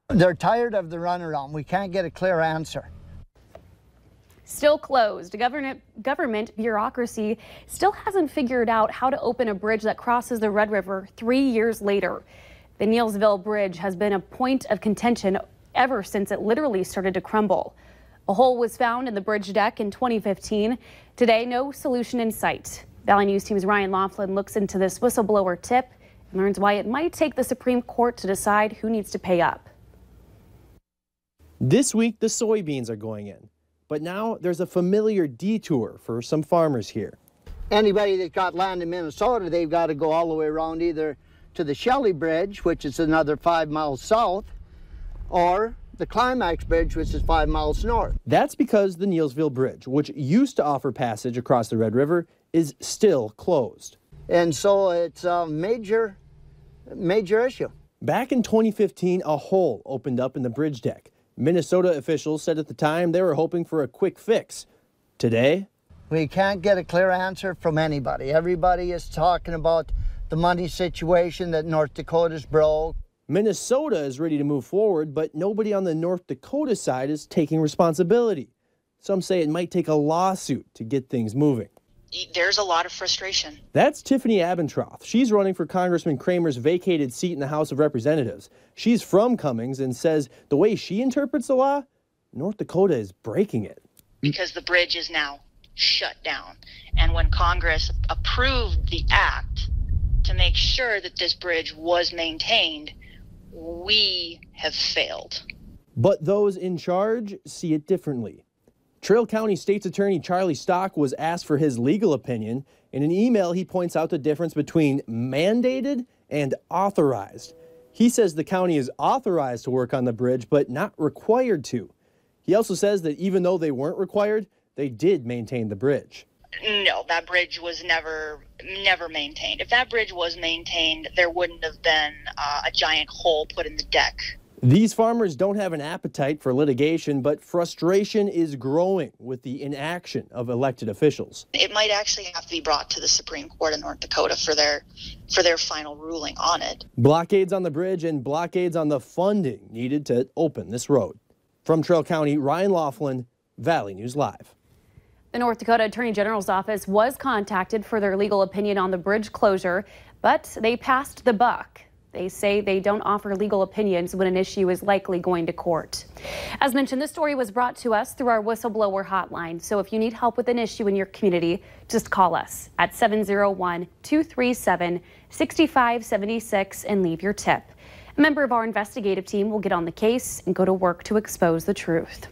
They're tired of the runaround. We can't get a clear answer. Still closed. Government bureaucracy still hasn't figured out how to open a bridge that crosses the Red River 3 years later. The Neillsville Bridge has been a point of contention ever since it literally started to crumble. A hole was found in the bridge deck in 2015. Today, no solution in sight. Valley News Team's Ryan Laughlin looks into this whistleblower tip and learns why it might take the Supreme Court to decide who needs to pay up. This week, the soybeans are going in. But now there's a familiar detour for some farmers here. Anybody that got land in Minnesota, they've got to go all the way around either to the Shelley Bridge, which is another 5 miles south, or the Climax Bridge, which is 5 miles north. That's because the Neillsville Bridge, which used to offer passage across the Red River, is still closed. And so it's a major issue. Back in 2015, a hole opened up in the bridge deck. Minnesota officials said at the time they were hoping for a quick fix. Today, we can't get a clear answer from anybody. Everybody is talking about the money situation, that North Dakota's broke. Minnesota is ready to move forward, but nobody on the North Dakota side is taking responsibility. Some say it might take a lawsuit to get things moving. There's a lot of frustration. That's Tiffany Abendroth. She's running for Congressman Kramer's vacated seat in the House of Representatives. She's from Cummings and says the way she interprets the law, North Dakota is breaking it. Because the bridge is now shut down. And when Congress approved the act to make sure that this bridge was maintained, we have failed. But those in charge see it differently. Trail County State's Attorney Charlie Stock was asked for his legal opinion. In an email, he points out the difference between mandated and authorized. He says the county is authorized to work on the bridge, but not required to. He also says that even though they weren't required, they did maintain the bridge. No, that bridge was never maintained. If that bridge was maintained, there wouldn't have been a giant hole put in the deck. These farmers don't have an appetite for litigation, but frustration is growing with the inaction of elected officials. It might actually have to be brought to the Supreme Court of North Dakota for their final ruling on it. Blockades on the bridge and blockades on the funding needed to open this road. From Trail County, Ryan Laughlin, Valley News Live. The North Dakota Attorney General's office was contacted for their legal opinion on the bridge closure, but they passed the buck. They say they don't offer legal opinions when an issue is likely going to court. As mentioned, this story was brought to us through our whistleblower hotline. So if you need help with an issue in your community, just call us at 701-237-6576 and leave your tip. A member of our investigative team will get on the case and go to work to expose the truth.